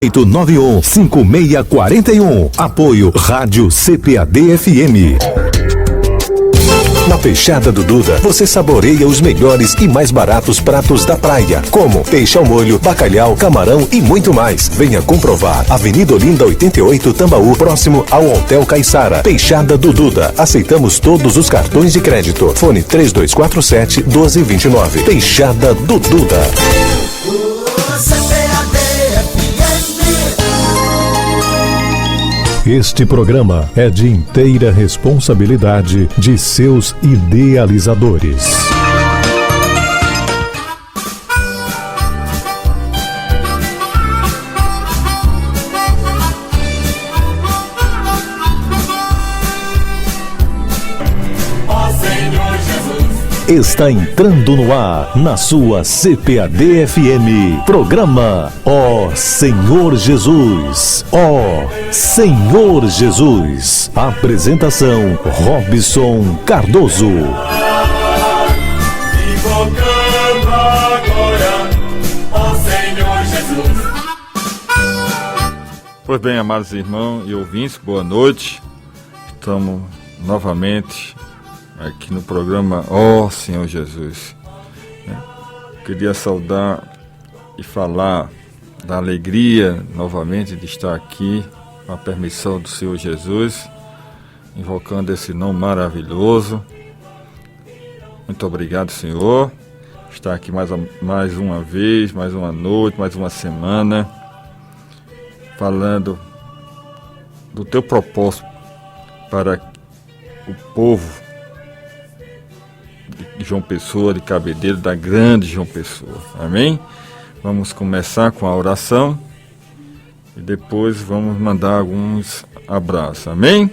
891-5641. Apoio Rádio CPAD-FM. Na Peixada do Duda, você saboreia os melhores e mais baratos pratos da praia, como peixe ao molho, bacalhau, camarão e muito mais. Venha comprovar. Avenida Olinda 88, Tambaú, próximo ao Hotel Caiçara. Peixada do Duda. Aceitamos todos os cartões de crédito. Fone 3247-1229. Peixada do Duda. Este programa é de inteira responsabilidade de seus idealizadores. Está entrando no ar, na sua CPAD-FM, programa Ó Senhor Jesus, Ó Senhor Jesus. Apresentação Robson Cardoso. Invocando agora, ó Senhor Jesus. Pois bem, amados irmãos e ouvintes, boa noite. Estamos novamente aqui no programa Ó Senhor Jesus. Queria saudar e falar da alegria novamente de estar aqui com a permissão do Senhor Jesus, invocando esse nome maravilhoso. Muito obrigado, Senhor, estar aqui mais uma vez, mais uma noite, mais uma semana, falando do teu propósito para o povo de João Pessoa, de Cabedelo, da grande João Pessoa. Amém? Vamos começar com a oração e depois vamos mandar alguns abraços. Amém?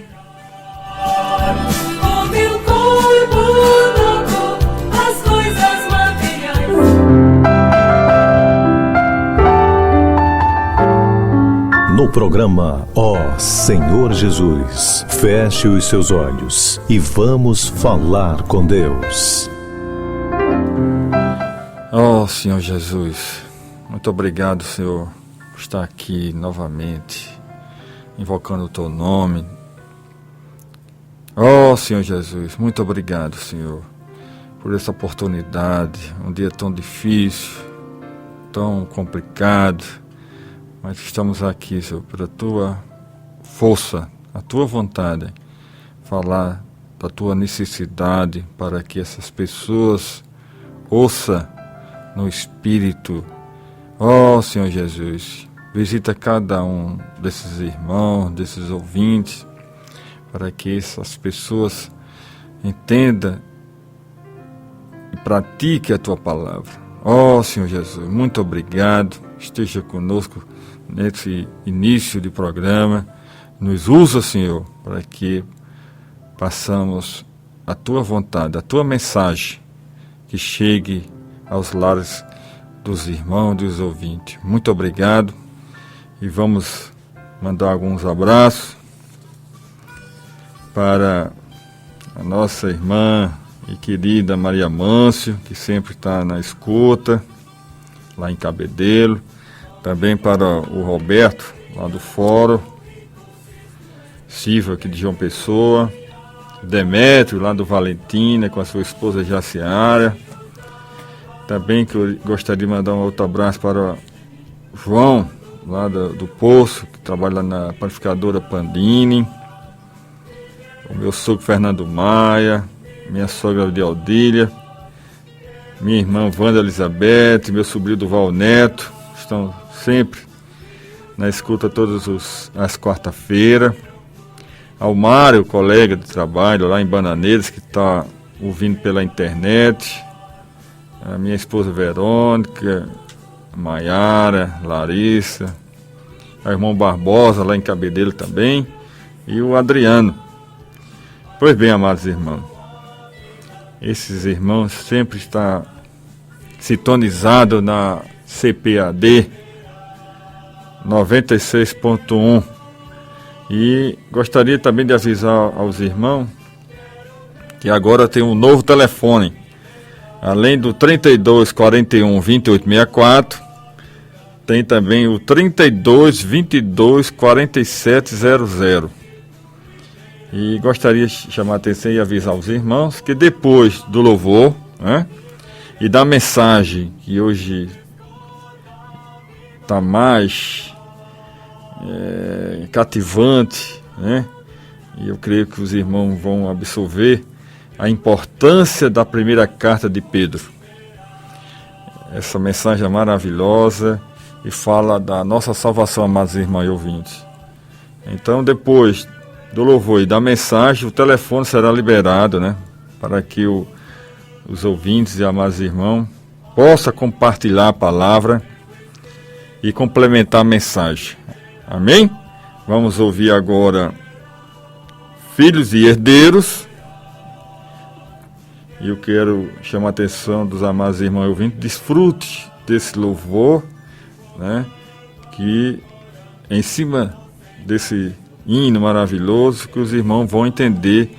No programa Ó Senhor Jesus, feche os seus olhos e vamos falar com Deus. Ó Senhor Jesus, muito obrigado, Senhor, por estar aqui novamente, invocando o teu nome. Ó Senhor Jesus, muito obrigado, Senhor, por essa oportunidade, um dia tão difícil, tão complicado, mas estamos aqui, Senhor, pela tua força, a tua vontade, falar da tua necessidade para que essas pessoas ouçam no Espírito. Ó Senhor Jesus, visita cada um desses irmãos, desses ouvintes, para que essas pessoas entendam e pratiquem a tua palavra. Ó Senhor Jesus, muito obrigado, esteja conosco nesse início de programa, nos usa, Senhor, para que passamos a tua vontade, a tua mensagem, que chegue aos lares dos irmãos e dos ouvintes. Muito obrigado e vamos mandar alguns abraços para a nossa irmã e querida Maria Mâncio, que sempre está na escuta, lá em Cabedelo. Também para o Roberto, lá do Fórum, Silva, aqui de João Pessoa, Demétrio, lá do Valentina, com a sua esposa Jaciara. Também que eu gostaria de mandar um outro abraço para o João, lá do Poço, que trabalha na panificadora Pandini, o meu sogro Fernando Maia, minha sogra de Aldília, minha irmã Wanda Elizabeth, meu sobrinho Duval Neto, estão sempre na escuta todas as quarta-feiras. Ao Mário, colega de trabalho lá em Bananeiras, que está ouvindo pela internet. A minha esposa Verônica, Maiara, Larissa, o irmão Barbosa lá em Cabedelo também, e o Adriano. Pois bem, amados irmãos, esses irmãos sempre estão sintonizados na CPAD 96.1 e gostaria também de avisar aos irmãos que agora tem um novo telefone, além do 32 41 28 64, Tem também o 32 22 47 00. E gostaria de chamar a atenção e avisar os irmãos que depois do louvor, né, e da mensagem que hoje está mais cativante, né, e eu creio que os irmãos vão absorver a importância da primeira carta de Pedro. Essa mensagem é maravilhosa e fala da nossa salvação, amados irmãos e ouvintes. Então, depois do louvor e da mensagem, o telefone será liberado, né, para que os ouvintes e amados irmãos possam compartilhar a palavra e complementar a mensagem. Amém? Vamos ouvir agora Filhos e Herdeiros. E eu quero chamar a atenção dos amados irmãos e ouvintes, desfrute desse louvor, né, que em cima desse hino maravilhoso, que os irmãos vão entender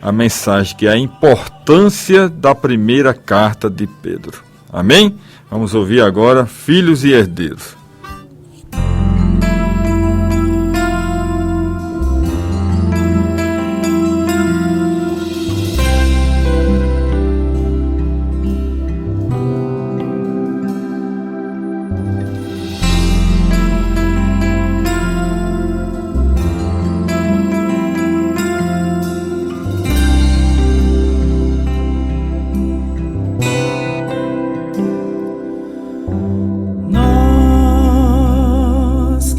a mensagem, que é a importância da primeira carta de Pedro. Amém? Vamos ouvir agora Filhos e Herdeiros.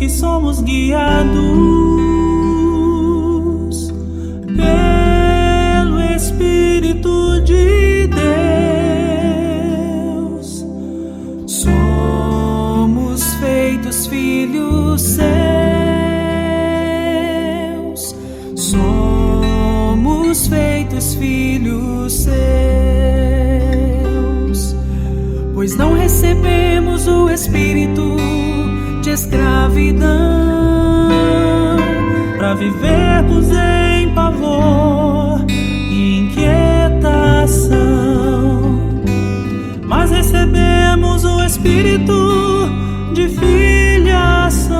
Somos guiados pelo Espírito de Deus, somos feitos filhos seus, somos feitos filhos seus, pois não recebemos o Espírito de escravidão para vivermos em pavor e inquietação, mas recebemos o Espírito de filiação.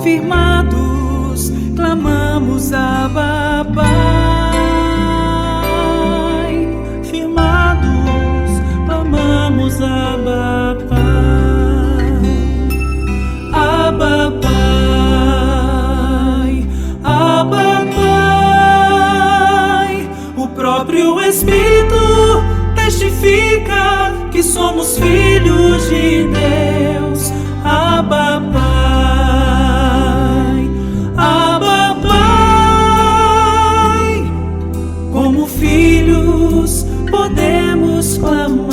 Firmados, clamamos Abba, Pai. Firmados, clamamos Abba, Pai. Abba, Pai, Abba, Pai. O próprio Espírito testifica que somos filhos de Deus. Abba, Pai, Abba, Pai. Como filhos podemos clamar.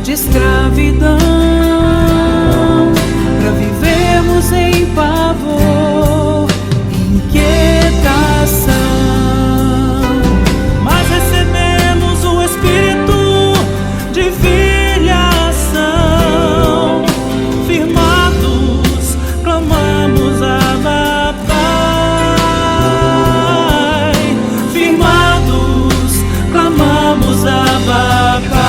Escravidão para vivermos em pavor e inquietação, mas recebemos o Espírito de filiação. Firmados, clamamos Abba, Pai. Firmados, clamamos Abba, Pai.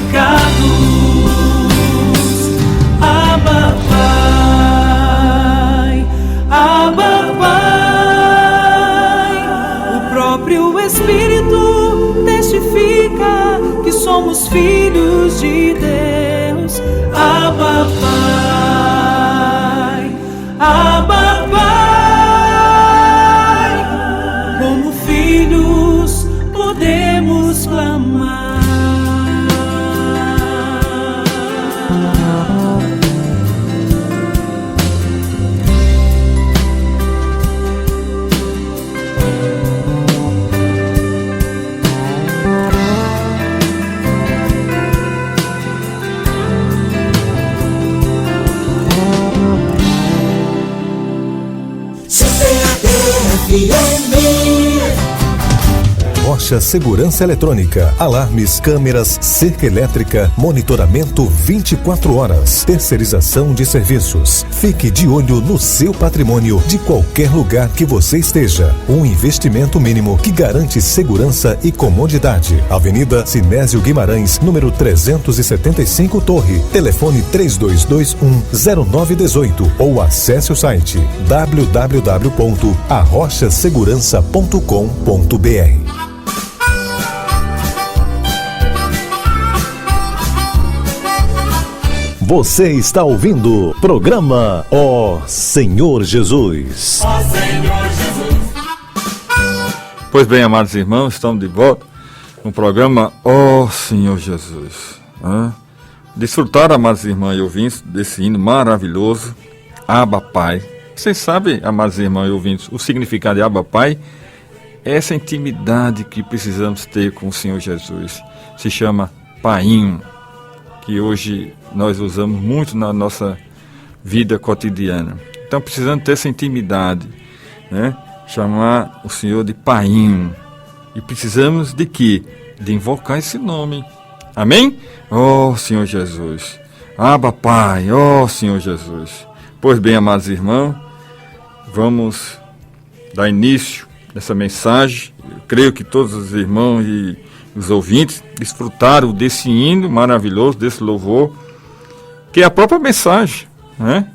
pecados. Abba, Pai, Abba, Pai. O próprio Espírito testifica que somos filhos de Deus. Abba, Pai, Abba, Pai. Como filhos podemos clamar. Rocha Segurança Eletrônica, alarmes, câmeras, cerca elétrica, monitoramento 24 horas, terceirização de serviços. Fique de olho no seu patrimônio de qualquer lugar que você esteja. Um investimento mínimo que garante segurança e comodidade. Avenida Sinésio Guimarães, número 375 Torre. Telefone 3221-0918 ou acesse o site www.arrochasegurança.com.br. Você está ouvindo programa Ó Senhor Jesus. Ó Senhor Jesus. Pois bem, amados irmãos, estamos de volta no programa Ó Senhor Jesus. Desfrutaram, amados irmãos e ouvintes, desse hino maravilhoso, Abba Pai. Vocês sabem, amados irmãos e ouvintes, o significado de Abba Pai? Essa intimidade que precisamos ter com o Senhor Jesus. Se chama Painho, que hoje nós usamos muito na nossa vida cotidiana. Então precisamos ter essa intimidade, né? Chamar o Senhor de Painho. E precisamos de quê? De invocar esse nome. Amém? Ó Senhor Jesus. Abba Pai, ó Senhor Jesus. Pois bem, amados irmãos, vamos dar início a essa mensagem. Eu creio que todos os irmãos e os ouvintes desfrutaram desse hino maravilhoso, desse louvor, que é a própria mensagem, né?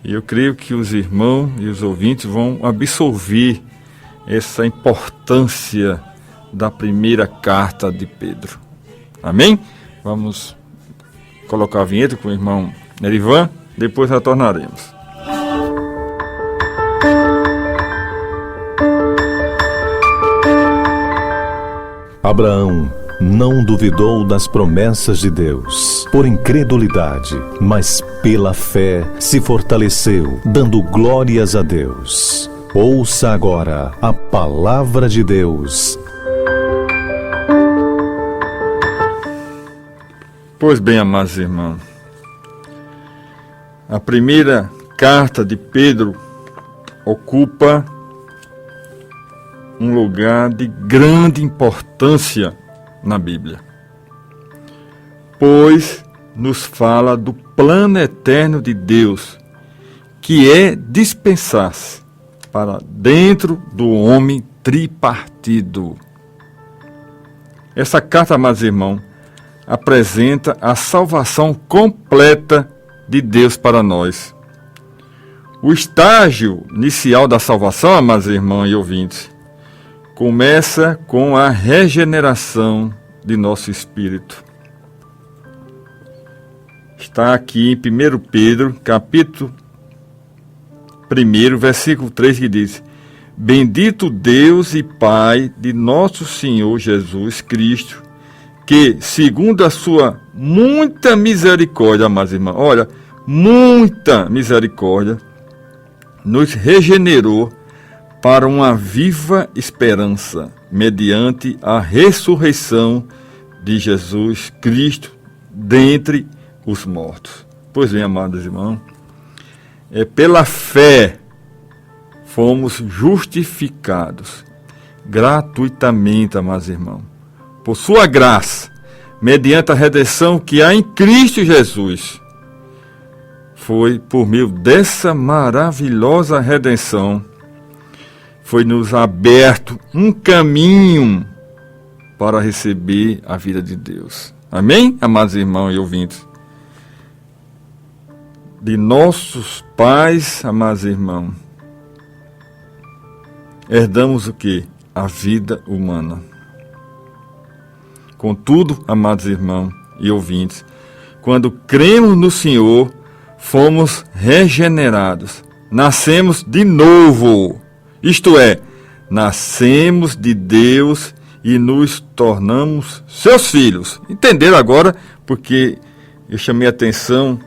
E eu creio que os irmãos e os ouvintes vão absorver essa importância da primeira carta de Pedro. Amém? Vamos colocar a vinheta com o irmão Nerivan, depois retornaremos. Abraão não duvidou das promessas de Deus por incredulidade, mas pela fé se fortaleceu, dando glórias a Deus. Ouça agora a palavra de Deus. Pois bem, amados irmãos, a primeira carta de Pedro ocupa um lugar de grande importância na Bíblia, pois nos fala do plano eterno de Deus, que é dispensar-se para dentro do homem tripartido. Essa carta, amados irmãos, apresenta a salvação completa de Deus para nós. O estágio inicial da salvação, amados irmãos e ouvintes, começa com a regeneração de nosso espírito. Está aqui em 1 Pedro, capítulo 1, versículo 3, que diz: Bendito Deus e Pai de nosso Senhor Jesus Cristo, que, segundo a sua muita misericórdia, amados irmãos, olha, muita misericórdia, nos regenerou para uma viva esperança, mediante a ressurreição de Jesus Cristo dentre os mortos. Pois bem, amados irmãos, pela fé fomos justificados gratuitamente, amados irmãos, por sua graça, mediante a redenção que há em Cristo Jesus. Foi por meio dessa maravilhosa redenção, foi-nos aberto um caminho para receber a vida de Deus. Amém, amados irmãos e ouvintes? De nossos pais, amados irmãos, herdamos o quê? A vida humana. Contudo, amados irmãos e ouvintes, quando cremos no Senhor, fomos regenerados, nascemos de novo, isto é, nascemos de Deus e nos tornamos seus filhos. Entenderam agora? Porque eu chamei a atenção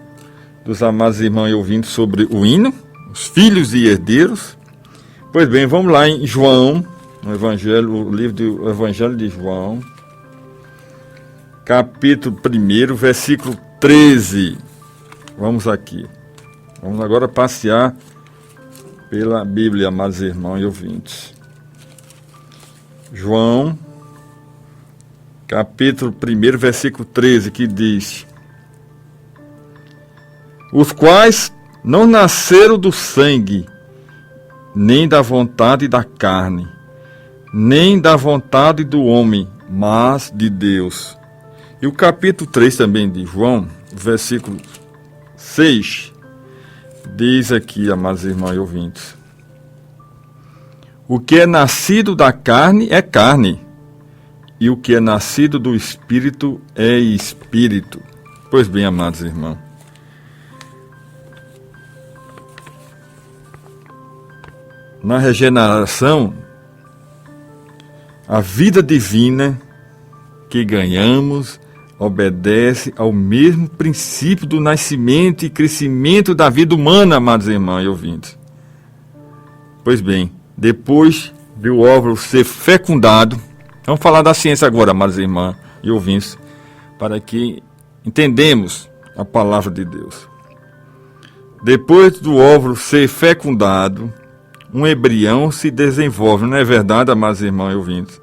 dos amados irmãos e ouvintes sobre o hino, os filhos e herdeiros. Pois bem, vamos lá em João, no Evangelho, o livro do Evangelho de João, capítulo 1, versículo 13. Vamos aqui. Vamos agora passear pela Bíblia, amados irmãos e ouvintes. João, capítulo 1, versículo 13, que diz: os quais não nasceram do sangue, nem da vontade da carne, nem da vontade do homem, mas de Deus. E o capítulo 3 também de João, versículo 6, diz aqui, amados irmãos e ouvintes: o que é nascido da carne é carne, e o que é nascido do Espírito é Espírito. Pois bem, amados irmãos, na regeneração, a vida divina que ganhamos obedece ao mesmo princípio do nascimento e crescimento da vida humana, amados irmãos e ouvintes. Pois bem, depois do óvulo ser fecundado, vamos falar da ciência agora, amados irmãos e ouvintes, para que entendemos a palavra de Deus. Depois do óvulo ser fecundado, um embrião se desenvolve, não é verdade, amados irmãos e ouvintes?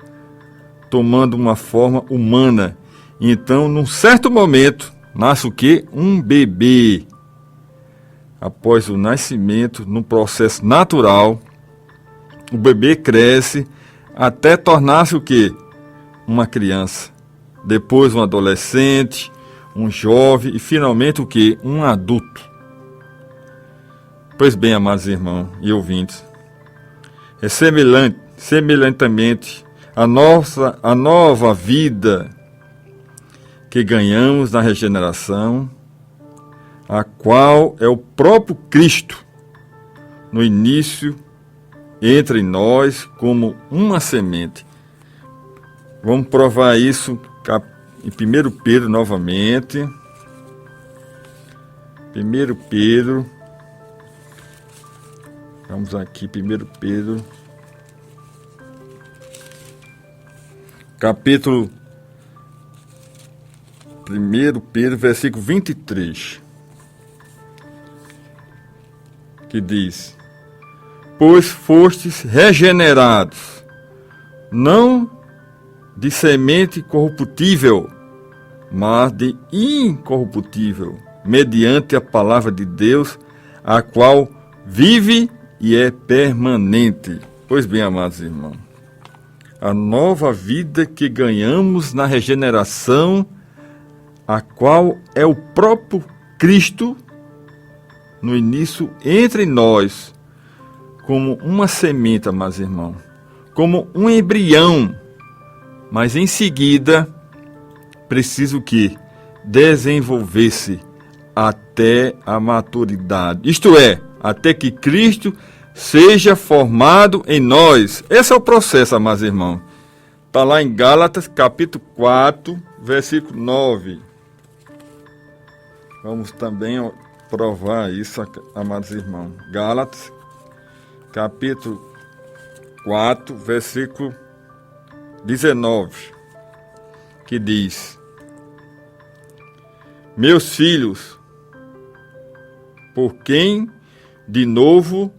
Tomando uma forma humana. Então, num certo momento, nasce o quê? Um bebê. Após o nascimento, num processo natural, o bebê cresce até tornar-se o quê? Uma criança. Depois um adolescente, um jovem e finalmente o quê? Um adulto. Pois bem, amados irmãos e ouvintes, é semelhantemente a nova vida que ganhamos na regeneração, a qual é o próprio Cristo, no início, entre nós, como uma semente. Vamos provar isso em 1 Pedro novamente. 1 Pedro. Vamos aqui, 1 Pedro. Capítulo 1 Pedro, versículo 23, que diz: pois fostes regenerados, não de semente corruptível, mas de incorruptível, mediante a palavra de Deus, a qual vive e é permanente. Pois bem, amados irmãos, a nova vida que ganhamos na regeneração, a qual é o próprio Cristo, no início entre nós, como uma semente, amados irmãos, como um embrião, mas em seguida precisa o quê? Desenvolver-se até a maturidade, isto é, até que Cristo seja formado em nós. Esse é o processo, amados irmãos. Está lá em Gálatas, capítulo 4, versículo 9. Vamos também provar isso, amados irmãos. Gálatas, capítulo 4, versículo 19, que diz: meus filhos, por quem de novo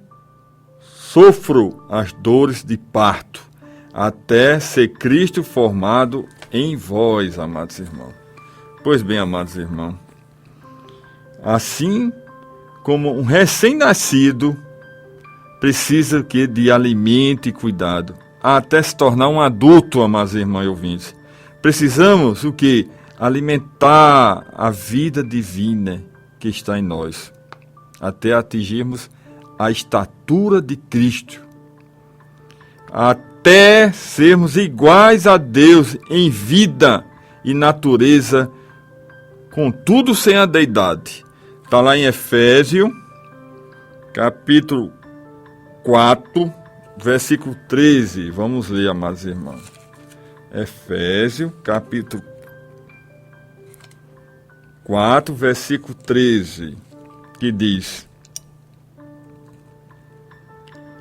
sofro as dores de parto, até ser Cristo formado em vós, amados irmãos. Pois bem, amados irmãos, assim como um recém-nascido precisa de alimento e cuidado, até se tornar um adulto, amados irmãos e ouvintes, precisamos o que? alimentar a vida divina que está em nós, até atingirmos a estatura de Cristo, até sermos iguais a Deus em vida e natureza, contudo sem a deidade. Está lá em Efésios, capítulo 4, versículo 13. Vamos ler, amados irmãos. Efésios, capítulo 4, versículo 13, que diz: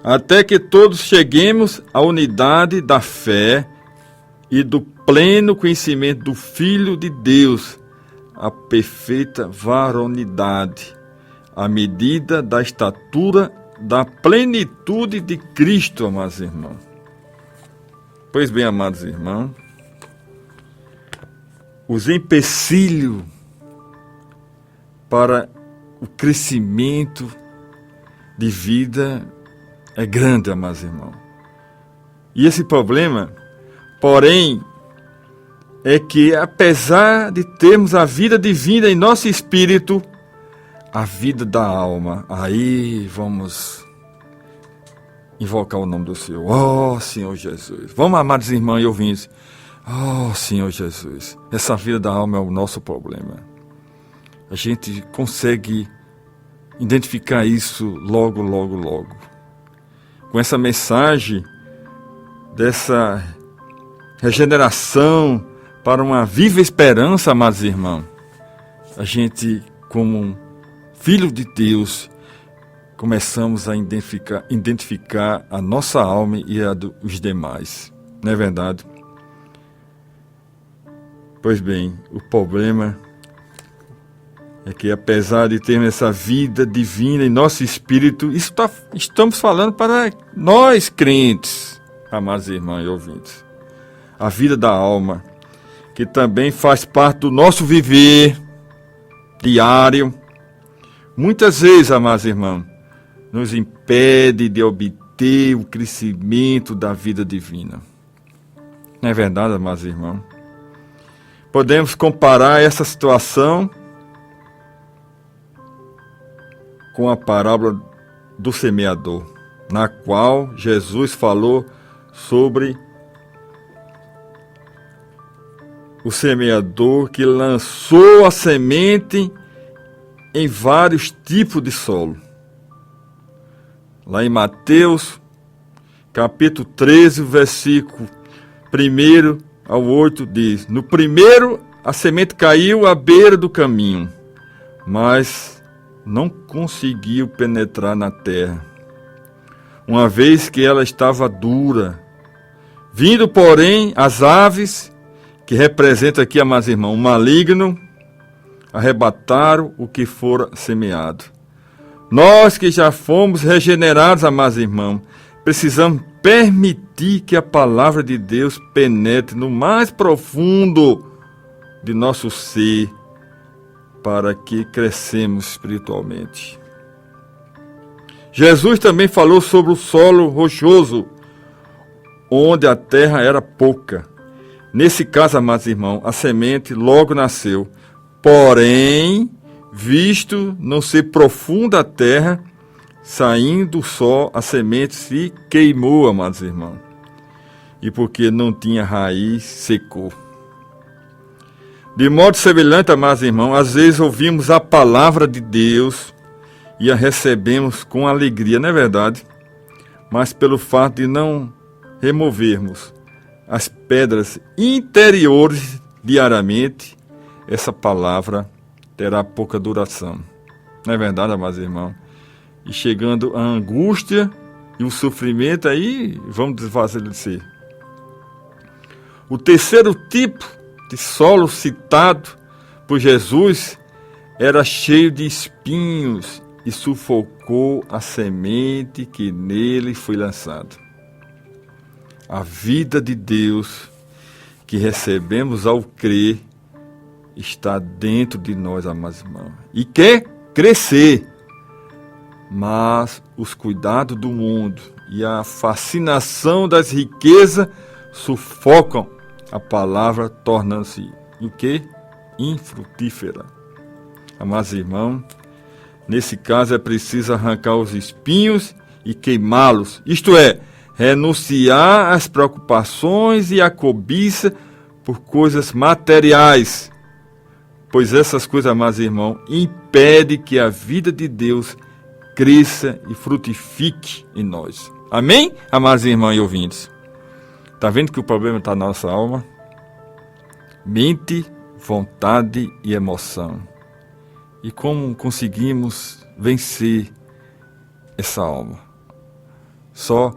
até que todos cheguemos à unidade da fé e do pleno conhecimento do Filho de Deus, a perfeita varonidade, à medida da estatura da plenitude de Cristo, amados irmãos. Pois bem, amados irmãos, os empecilhos para o crescimento de vida é grande, amados irmãos. E esse problema, porém, é que apesar de termos a vida divina em nosso espírito, a vida da alma, aí vamos invocar o nome do Senhor. Oh, Senhor Jesus. Vamos, amados irmãos e ouvintes. Oh, Senhor Jesus. Essa vida da alma é o nosso problema. A gente consegue identificar isso logo, logo, logo. Com essa mensagem dessa regeneração para uma viva esperança, amados irmãos, a gente, como um filho de Deus, começamos a identificar a nossa alma e a dos demais. Não é verdade? Pois bem, o problema é que, apesar de termos essa vida divina em nosso espírito, estamos falando para nós crentes, amados irmãos e ouvintes. A vida da alma, que também faz parte do nosso viver diário, muitas vezes, amados irmãos, nos impede de obter o crescimento da vida divina. Não é verdade, amados irmãos? Podemos comparar essa situação com a parábola do semeador, na qual Jesus falou sobre o semeador que lançou a semente em vários tipos de solo. Lá em Mateus, capítulo 13, versículo 1 ao 8, diz: no primeiro a semente caiu à beira do caminho, mas não conseguiu penetrar na terra, uma vez que ela estava dura. Vindo, porém, as aves, que representam aqui, amados irmãos, o maligno, arrebataram o que fora semeado. Nós que já fomos regenerados, amados irmãos, precisamos permitir que a palavra de Deus penetre no mais profundo de nosso ser, para que crescemos espiritualmente. Jesus também falou sobre o solo rochoso, onde a terra era pouca. Nesse caso, amados irmãos, a semente logo nasceu, porém, visto não ser profunda a terra, saindo só a semente se queimou, amados irmãos. E porque não tinha raiz, secou. De modo semelhante, amados irmãos, às vezes ouvimos a palavra de Deus e a recebemos com alegria, não é verdade? Mas pelo fato de não removermos as pedras interiores diariamente, essa palavra terá pouca duração. Não é verdade, amados irmãos? E chegando a angústia e o sofrimento, aí vamos desvaziar. O terceiro tipo de solo citado por Jesus era cheio de espinhos e sufocou a semente que nele foi lançada. A vida de Deus que recebemos ao crer está dentro de nós, amados irmãos, e quer crescer, mas os cuidados do mundo e a fascinação das riquezas sufocam a palavra, tornando-se o quê? infrutífera. Amados irmãos, nesse caso é preciso arrancar os espinhos e queimá-los, isto é, renunciar às preocupações e à cobiça por coisas materiais, pois essas coisas, amados irmãos, impedem que a vida de Deus cresça e frutifique em nós. Amém, amados irmãos e ouvintes? Está vendo que o problema está na nossa alma? Mente, vontade e emoção. E como conseguimos vencer essa alma? Só,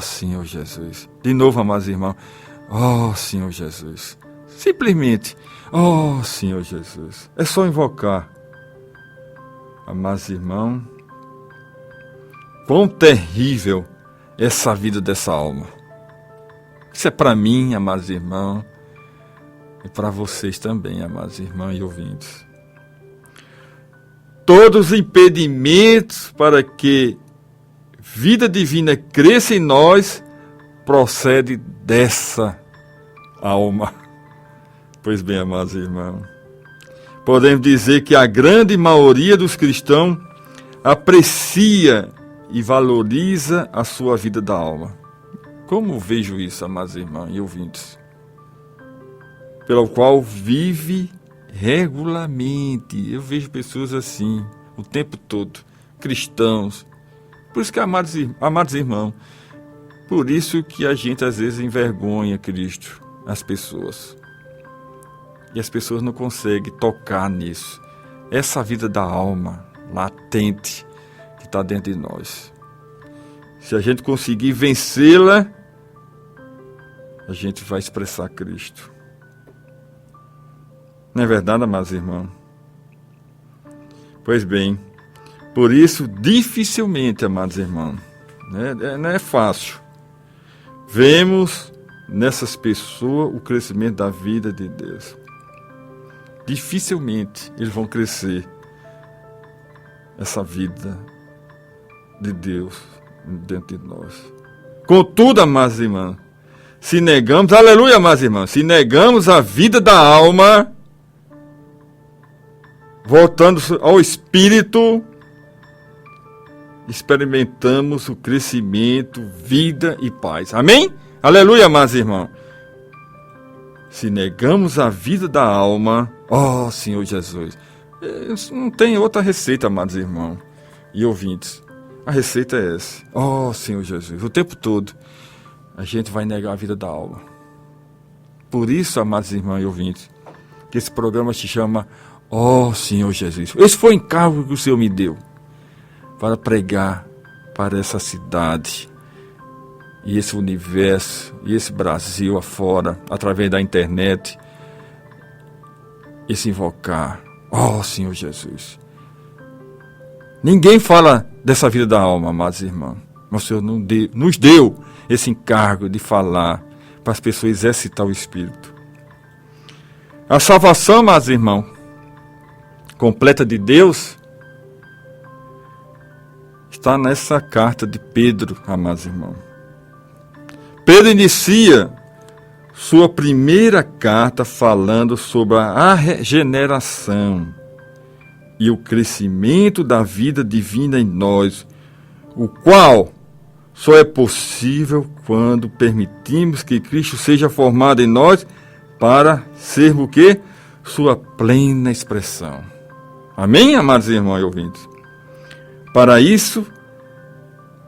Senhor Jesus. De novo, amados irmãos, Senhor Jesus. Simplesmente, Senhor Jesus. É só invocar. Amados irmãos, quão terrível é essa vida dessa alma. Isso é para mim, amados irmãos, e para vocês também, amados irmãos e ouvintes. Todos os impedimentos para que vida divina cresça em nós procede dessa alma. Pois bem, amados irmãos, podemos dizer que a grande maioria dos cristãos aprecia e valoriza a sua vida da alma. Como vejo isso, amados irmãos e ouvintes? Pelo qual vive regularmente. Eu vejo pessoas assim, o tempo todo, cristãos. Por isso que, amados irmãos, por isso que a gente às vezes envergonha Cristo, as pessoas. E as pessoas não conseguem tocar nisso. Essa vida da alma, latente, que está dentro de nós. Se a gente conseguir vencê-la, a gente vai expressar Cristo. Não é verdade, amados irmãos? Pois bem, por isso, dificilmente, amados irmãos, não é fácil, vemos nessas pessoas o crescimento da vida de Deus. Dificilmente eles vão crescer essa vida de Deus dentro de nós. Contudo, amados irmãos, se negamos, aleluia, amados irmãos, se negamos a vida da alma, voltando ao Espírito, experimentamos o crescimento, vida e paz. Amém? Aleluia, amados irmãos. Se negamos a vida da alma, Senhor Jesus, não tem outra receita, amados irmãos e ouvintes. A receita é essa. Senhor Jesus, o tempo todo a gente vai negar a vida da alma. Por isso, amados irmãos e ouvintes, que esse programa se chama Senhor Jesus. Esse foi o encargo que o Senhor me deu para pregar para essa cidade e esse universo e esse Brasil afora, através da internet, e se invocar, Senhor Jesus. Ninguém fala dessa vida da alma, amados irmãos, mas o Senhor nos deu esse encargo de falar para as pessoas exercitar o Espírito. A salvação, amados irmãos, completa de Deus, está nessa carta de Pedro, amados irmãos. Pedro inicia sua primeira carta falando sobre a regeneração e o crescimento da vida divina em nós, o qual só é possível quando permitimos que Cristo seja formado em nós para sermos o quê? Sua plena expressão. Amém, amados irmãos e ouvintes? Para isso,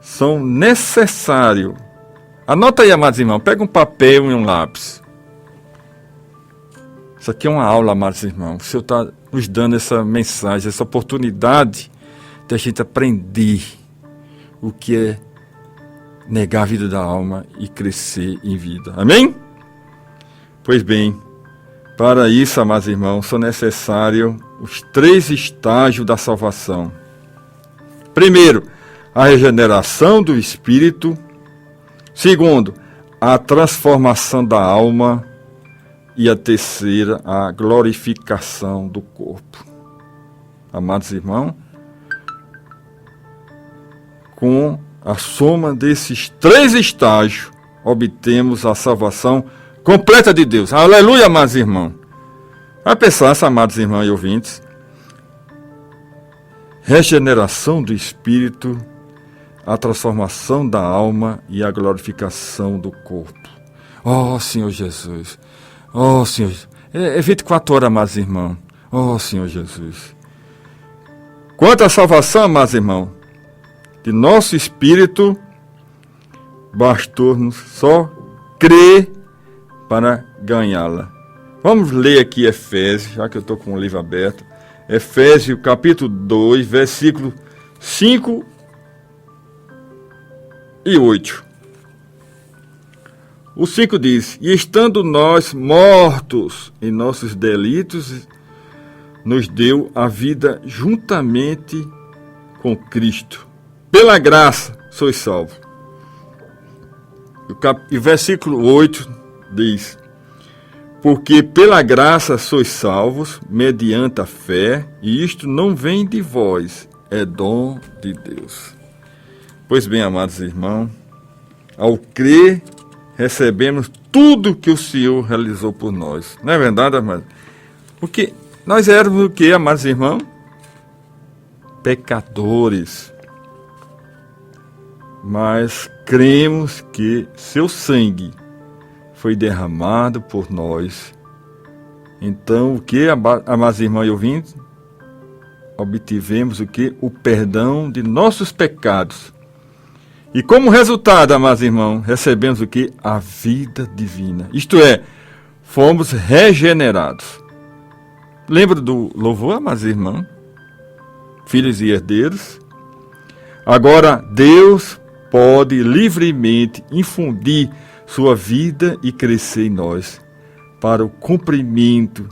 são necessários. Anota aí, amados irmãos, pega um papel e um lápis. Isso aqui é uma aula, amados irmãos. O Senhor está nos dando essa mensagem, essa oportunidade de a gente aprender o que é negar a vida da alma e crescer em vida. Amém? Pois bem, para isso, amados irmãos, são necessários os 3 estágios da salvação. Primeiro, a regeneração do espírito. Segundo, a transformação da alma. E a terceira, a glorificação do corpo. Amados irmãos, com a soma desses 3 estágios, obtemos a salvação completa de Deus. Aleluia, amados irmãos. A pensar, amados irmãos e ouvintes, regeneração do espírito, a transformação da alma e a glorificação do corpo. Oh, Senhor Jesus. Oh, Senhor. É 24 horas, amados irmãos. Oh, Senhor Jesus. Quanto à salvação, amados irmãos, de nosso espírito, bastou-nos só crer para ganhá-la. Vamos ler aqui Efésios, já que eu estou com o livro aberto. Efésios, capítulo 2, versículos 5 e 8. O 5 diz: E estando nós mortos em nossos delitos, nos deu a vida juntamente com Cristo. Pela graça sois salvos. E o versículo 8 diz: Porque pela graça sois salvos, mediante a fé, e isto não vem de vós, é dom de Deus. Pois bem, amados irmãos, ao crer, recebemos tudo que o Senhor realizou por nós. Não é verdade, amados? Porque nós éramos o que, amados irmãos? Pecadores. Mas cremos que seu sangue foi derramado por nós. Então, o que, amados irmãos e ouvintes? Obtivemos o que? O perdão de nossos pecados. E como resultado, amados irmãos, recebemos o que? A vida divina. Isto é, fomos regenerados. Lembra do louvor, amados irmãos? Filhos e herdeiros. Agora, Deus pode livremente infundir sua vida e crescer em nós para o cumprimento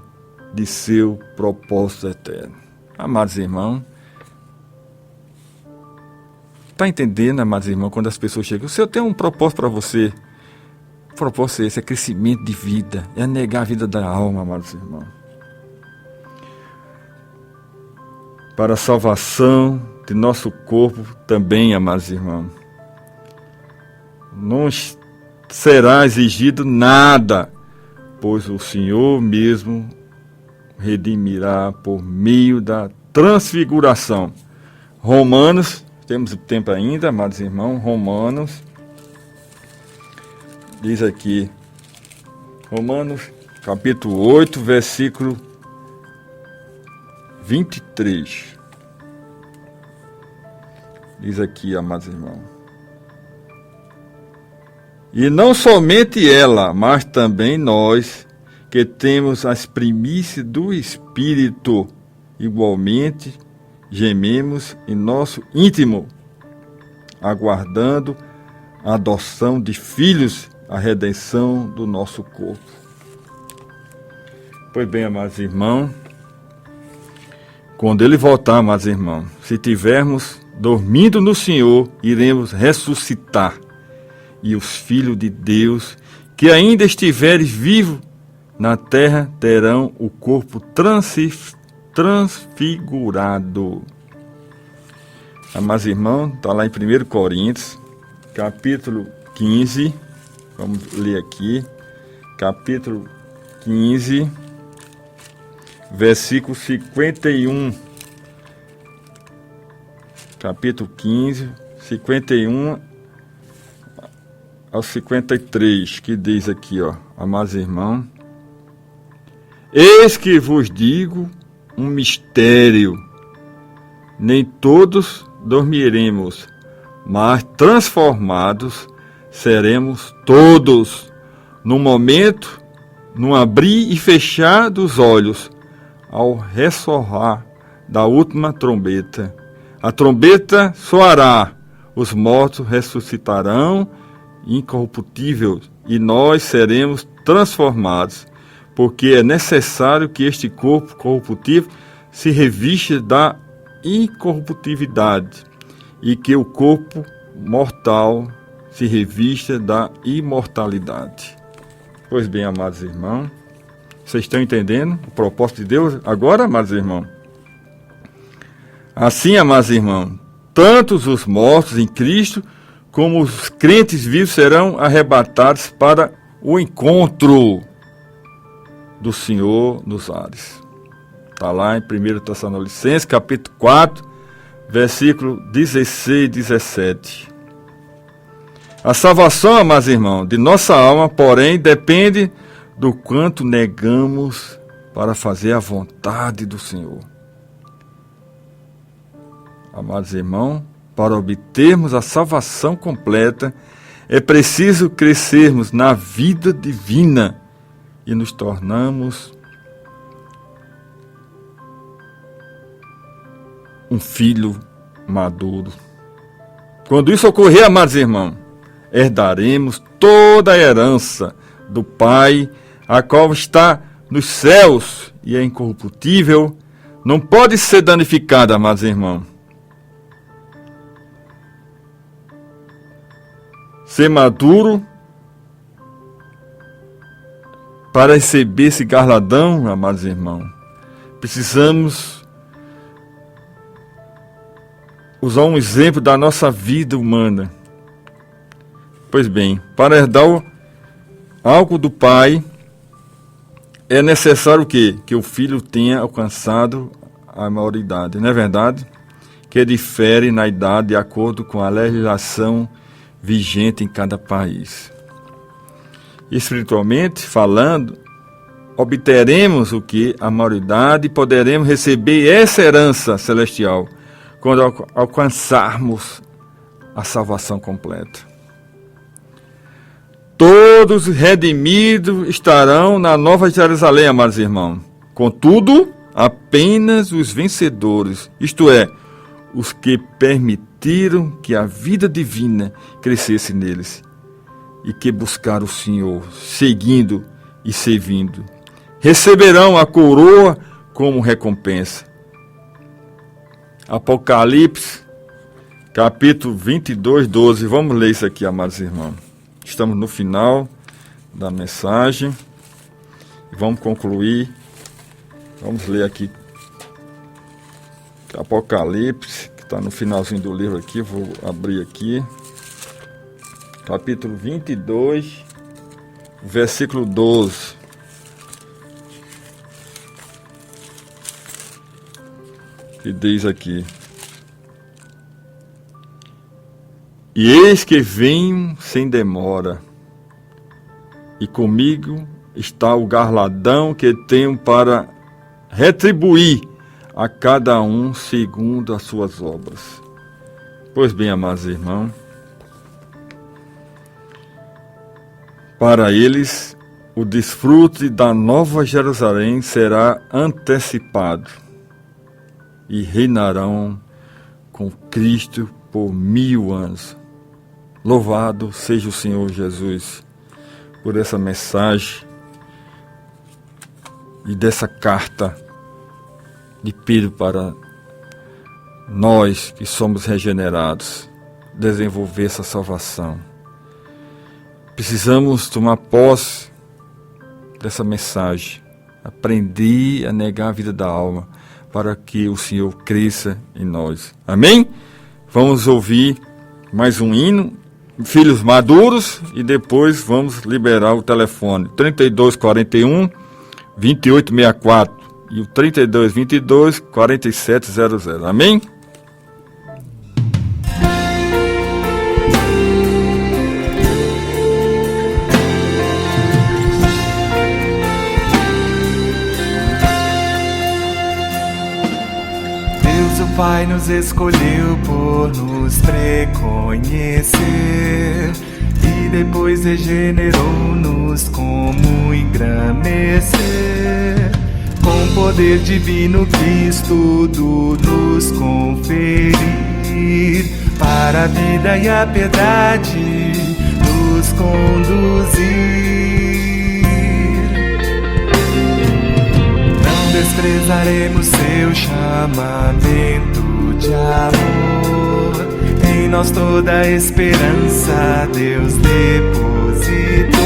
de seu propósito eterno. Amados irmãos, está entendendo, amados irmãos, quando as pessoas chegam, o Senhor tem um propósito para você. O propósito é esse, é crescimento de vida, é negar a vida da alma, amados irmãos. Para a salvação de nosso corpo também, amados irmãos. Não será exigido nada, pois o Senhor mesmo redimirá por meio da transfiguração. Romanos, temos tempo ainda, amados irmãos, Romanos, diz aqui, Romanos capítulo 8, versículo 23. Diz aqui, amados irmãos. E não somente ela, mas também nós, que temos as primícias do Espírito, igualmente gememos em nosso íntimo, aguardando a adoção de filhos, a redenção do nosso corpo. Pois bem, amados irmãos, quando Ele voltar, amados irmãos, se tivermos dormindo no Senhor, iremos ressuscitar. E os filhos de Deus, que ainda estiverem vivos na terra, terão o corpo transfigurado. Amados irmãos, está lá em 1 Coríntios, capítulo 15, vamos ler aqui, capítulo 15, versículo 51. Capítulo 15, 51 ao 53, que diz aqui, ó, amados irmãos: Eis que vos digo um mistério, nem todos dormiremos, mas transformados seremos todos, num momento, num abrir e fechar dos olhos, ao ressoar da última trombeta. A trombeta soará, os mortos ressuscitarão incorruptíveis, e nós seremos transformados, porque é necessário que este corpo corruptível se revista da incorruptividade, e que o corpo mortal se revista da imortalidade. Pois bem, amados irmãos, vocês estão entendendo o propósito de Deus agora, amados irmãos? Assim, amados irmãos, tanto os mortos em Cristo como os crentes vivos serão arrebatados para o encontro do Senhor nos ares. Está lá em 1 Tessalonicenses, capítulo 4, versículo 16 e 17. A salvação, amados irmãos, de nossa alma, porém, depende do quanto negamos para fazer a vontade do Senhor. Amados irmãos, para obtermos a salvação completa, é preciso crescermos na vida divina e nos tornarmos um filho maduro. Quando isso ocorrer, amados irmãos, herdaremos toda a herança do Pai, a qual está nos céus e é incorruptível, não pode ser danificada, amados irmãos. Ser maduro para receber esse galardão, amados irmãos, precisamos usar um exemplo da nossa vida humana. Pois bem, para herdar algo do Pai, é necessário o quê? Que o filho tenha alcançado a maioridade, não é verdade? Que difere na idade de acordo com a legislação vigente em cada país. Espiritualmente falando, obteremos o que? A maioridade e poderemos receber essa herança celestial quando alcançarmos a salvação completa. Todos os redimidos estarão na Nova Jerusalém, amados irmãos. Contudo, apenas os vencedores, isto é, os que permitiram que a vida divina crescesse neles e que buscaram o Senhor, seguindo e servindo, receberão a coroa como recompensa. Apocalipse, capítulo 22, 12. Vamos ler isso aqui, amados irmãos. Estamos no final da mensagem. Vamos concluir. Vamos ler aqui Apocalipse, que está no finalzinho do livro aqui. Vou abrir aqui. Capítulo 22, versículo 12. Que diz aqui: E eis que venho sem demora, e comigo está o galardão que tenho para retribuir a cada um segundo as suas obras. Pois bem, amados irmãos, para eles o desfrute da Nova Jerusalém será antecipado e reinarão com Cristo por 1000 anos. Louvado seja o Senhor Jesus por essa mensagem e dessa carta de Pedro para nós que somos regenerados, desenvolver essa salvação. Precisamos tomar posse dessa mensagem, aprender a negar a vida da alma, para que o Senhor cresça em nós. Amém? Vamos ouvir mais um hino, Filhos Maduros, e depois vamos liberar o telefone 3241 2864 e o 3222 4700. Amém? O Pai nos escolheu por nos preconhecer e depois regenerou-nos como engrandecer. Com poder divino quis tudo nos conferir, para a vida e a piedade nos conduzir. Desprezaremos seu chamamento de amor. Em nós toda a esperança Deus depositou.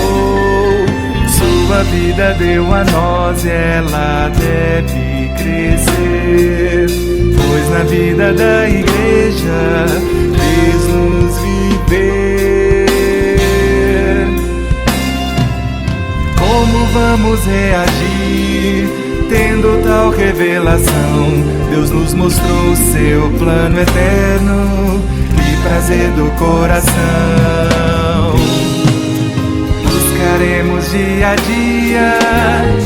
Sua vida deu a nós e ela deve crescer, pois na vida da igreja fez-nos viver. Como vamos reagir tendo tal revelação? Deus nos mostrou o seu plano eterno e prazer do coração. Buscaremos dia a dia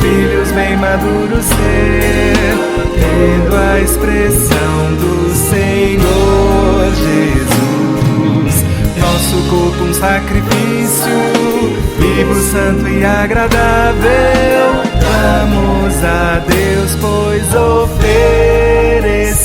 filhos bem maduros ser, tendo a expressão do Senhor Jesus. Nosso corpo um sacrifício, vivo, santo e agradável. Vamos a Deus, pois oferecer.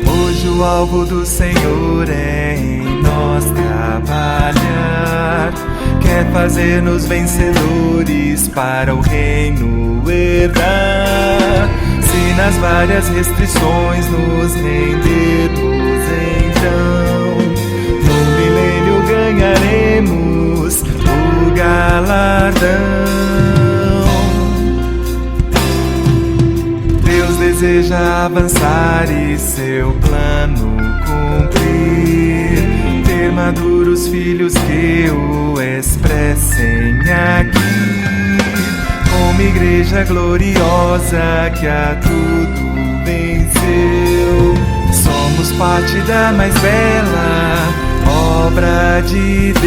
Hoje o alvo do Senhor é em nós trabalhar, quer fazer-nos vencedores para o reino herdar. Se nas várias restrições nos rendermos, então no milênio ganharemos o galardão. Deus deseja avançar e seu plano cumprir, ter maduros filhos que o expressem aqui, como igreja gloriosa que a tudo venceu. Somos parte da mais bela obra de Deus.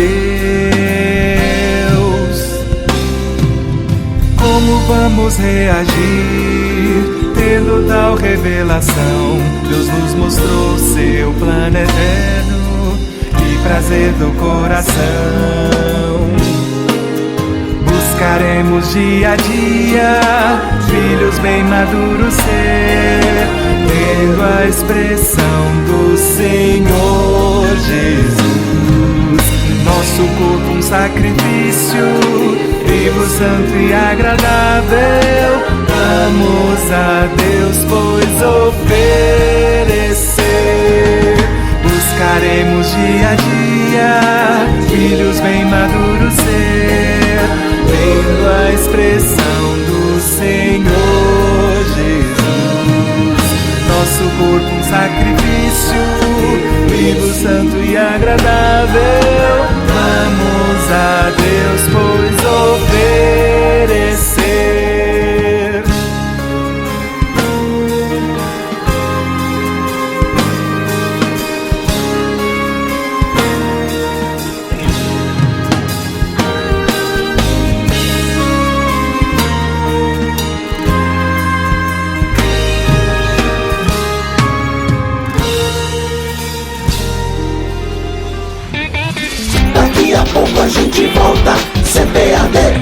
Como vamos reagir tendo tal revelação? Deus nos mostrou seu plano eterno e prazer do coração. Buscaremos dia a dia filhos bem maduros ser, tendo a expressão do Senhor Jesus. Nosso corpo um sacrifício, vivo, santo e agradável. Vamos a Deus, pois oferecer. Buscaremos dia a dia filhos bem maduros ser, tendo a expressão do Senhor Jesus. Nosso corpo um sacrifício, vivo, santo e agradável. Vamos a Deus, pois oferecer. Daqui a pouco a gente volta. CPAD.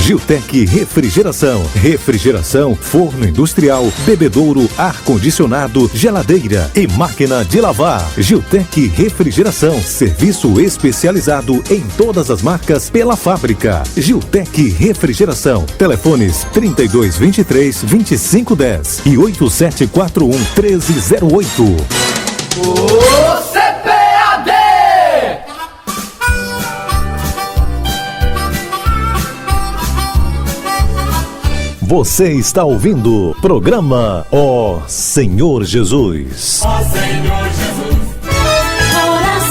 Giltec Refrigeração. Refrigeração, forno industrial, bebedouro, ar-condicionado, geladeira e máquina de lavar. Giltec Refrigeração. Serviço especializado em todas as marcas pela fábrica. Giltec Refrigeração. Telefones 3223-2510 e 8741-1308. Você está ouvindo o programa Ó Senhor Jesus. Ó Senhor Jesus. Hora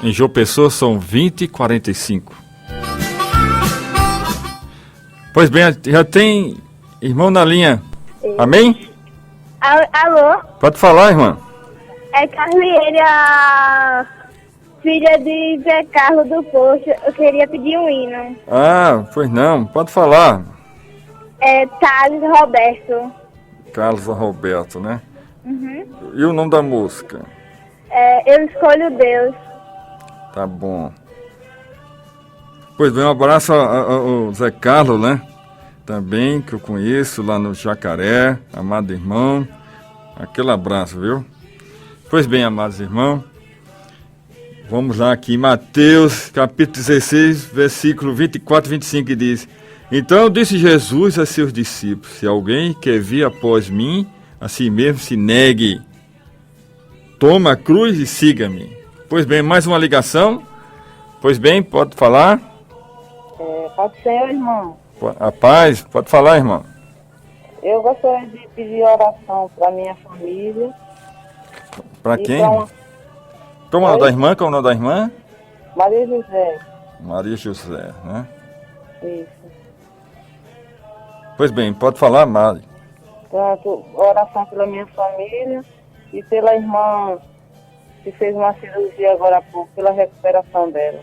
certa. Em João Pessoa são 20h45. Pois bem, já tem irmão na linha. Amém? Alô? Pode falar, irmã. É Carlieira, a filha de Zé Carlos do Poço. Eu queria pedir um hino. Ah, pois não, pode falar. É Thales Roberto. Carlos Roberto, né? E o nome da música? Eu escolho Deus. Tá bom. Pois bem, um abraço ao Zé Carlos, né? Também, que eu conheço lá no Jacaré, amado irmão. Aquele abraço, viu? Pois bem, amados irmãos, vamos lá aqui, Mateus, capítulo 16, versículo 24 e 25, que diz: Então disse Jesus a seus discípulos: Se alguém quer vir após mim, a si mesmo se negue, toma a cruz e siga-me. Pois bem, mais uma ligação. Pois bem, pode falar? Pode ser, irmão. A paz, pode falar, irmão. Eu gostaria de pedir oração para minha família. Para quem? Como é o nome da irmã? Qual é o nome da irmã? Maria José. Maria José, né? Isso. Pois bem, pode falar, Mari. Pronto, oração pela minha família e pela irmã que fez uma cirurgia agora há pouco, pela recuperação dela.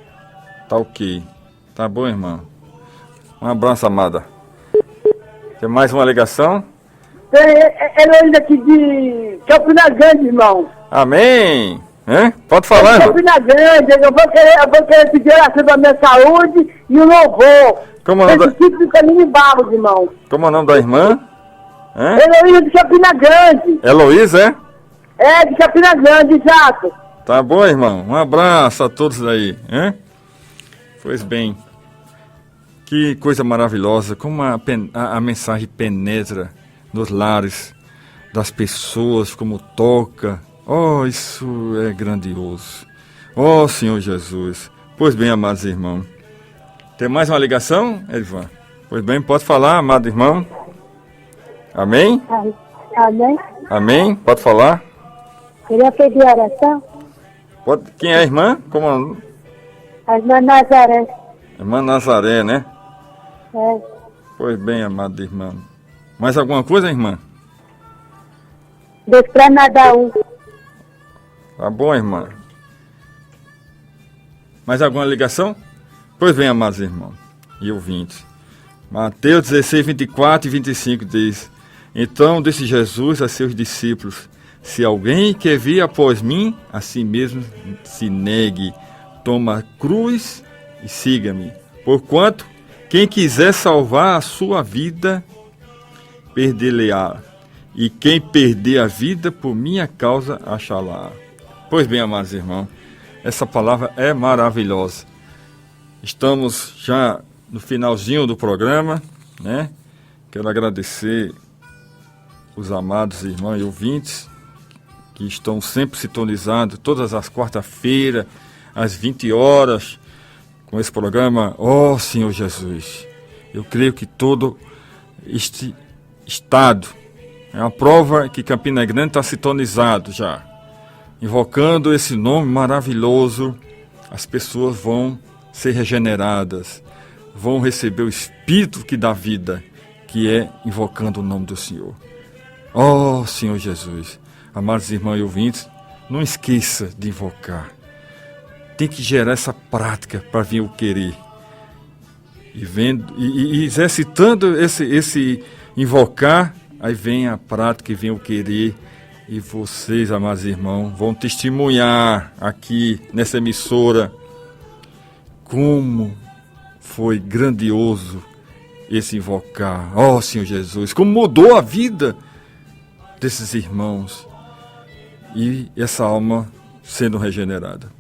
Tá ok. Tá bom, irmão. Um abraço, amada. Tem mais uma ligação? Heloísa aqui de Campina Grande, irmão. Amém! Pode falar, irmão. Campina Grande, eu vou querer pedir oração pra minha saúde e o louvor. Como é o nome Esse do caminho de Barros, irmão. Como é o nome da irmã? Heloísa de Campina Grande. Heloísa, é? É, de Campina Grande, exato. Tá bom, irmão. Um abraço a todos aí, Pois bem. Que coisa maravilhosa, como a mensagem penetra nos lares das pessoas, como toca. Oh, isso é grandioso. Oh, Senhor Jesus. Pois bem, amados irmãos. Tem mais uma ligação, Edivan? Pois bem, pode falar, amado irmão. Amém? Amém. Amém? Pode falar? Queria pedir oração. Pode. Quem é a irmã? Como? A irmã Nazaré. Irmã Nazaré, né? É. Pois bem, amado irmão. Mais alguma coisa, irmã? Despranadaú. Tá bom, irmã. Mais alguma ligação? Pois bem, amados irmãos e ouvintes. Mateus 16, 24 e 25 diz: Então disse Jesus a seus discípulos: Se alguém quer vir após mim, a si mesmo se negue, toma a cruz e siga-me. Porquanto, quem quiser salvar a sua vida, perdê-la-á. E quem perder a vida por minha causa, achá-la. Pois bem, amados irmãos, essa palavra é maravilhosa. Estamos já no finalzinho do programa, né? Quero agradecer os amados irmãos e ouvintes que estão sempre sintonizados todas as quarta-feiras, às 20 horas, com esse programa. Oh, Senhor Jesus, eu creio que todo este estado é uma prova que Campina Grande está sintonizado já. Invocando esse nome maravilhoso, as pessoas vão ser regeneradas, vão receber o Espírito que dá vida, que é invocando o nome do Senhor. Oh, Senhor Jesus, amados irmãos e ouvintes, não esqueça de invocar. Tem que gerar essa prática para vir o querer. E exercitando esse invocar, aí vem a prática e vem o querer. E vocês, amados irmãos, vão testemunhar aqui nessa emissora como foi grandioso esse invocar. Oh, Senhor Jesus, como mudou a vida desses irmãos e essa alma sendo regenerada.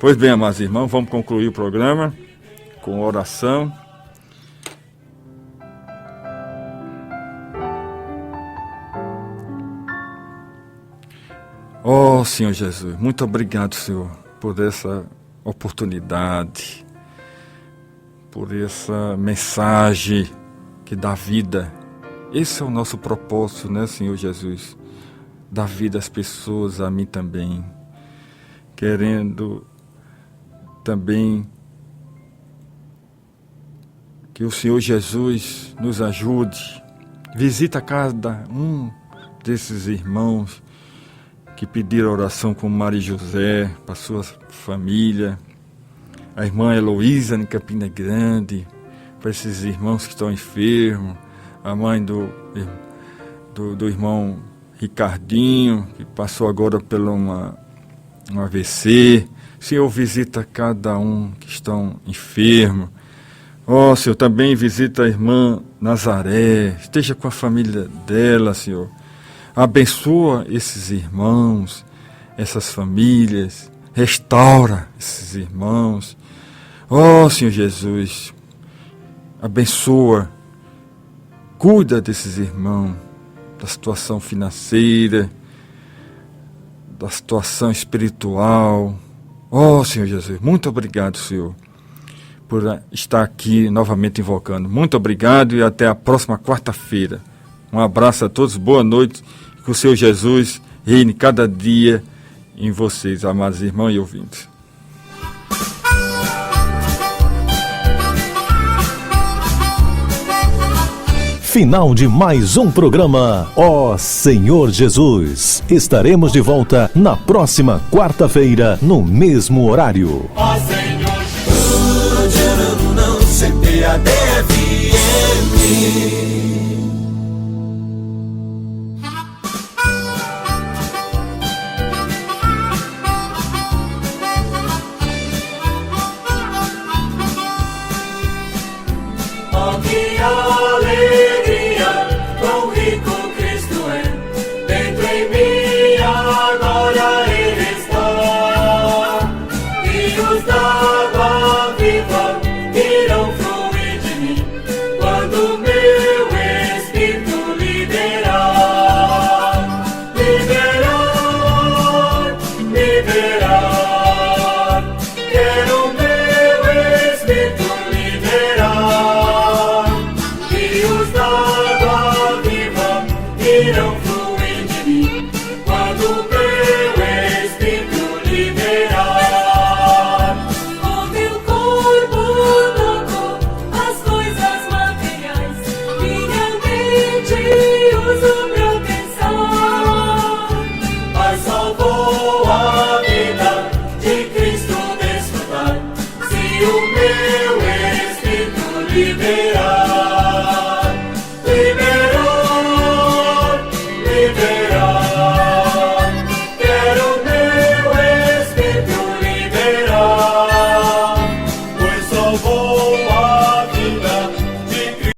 Pois bem, amados irmãos, vamos concluir o programa com oração. Oh, Senhor Jesus, muito obrigado, Senhor, por essa oportunidade, por essa mensagem que dá vida. Esse é o nosso propósito, né, Senhor Jesus? Dar vida às pessoas, a mim também. Querendo também que o Senhor Jesus nos ajude. Visita cada um desses irmãos que pediram oração com Maria José, para sua família, a irmã Heloísa em Campina Grande, para esses irmãos que estão enfermos, a mãe do irmão Ricardinho, que passou agora por um AVC. Senhor, visita cada um que estão enfermos. Oh, Senhor, também visita a irmã Nazaré, esteja com a família dela, Senhor. Abençoa esses irmãos, essas famílias, restaura esses irmãos. Oh, Senhor Jesus, abençoa, cuida desses irmãos, da situação financeira, da situação espiritual, Oh, Senhor Jesus, muito obrigado, Senhor, por estar aqui novamente invocando. Muito obrigado e até a próxima quarta-feira. Um abraço a todos, boa noite, que o Senhor Jesus reine cada dia em vocês, amados irmãos e ouvintes. Final de mais um programa, Ó Senhor Jesus. Estaremos de volta na próxima quarta-feira, no mesmo horário. Ó Senhor Jesus, CPAD-FM. Oh,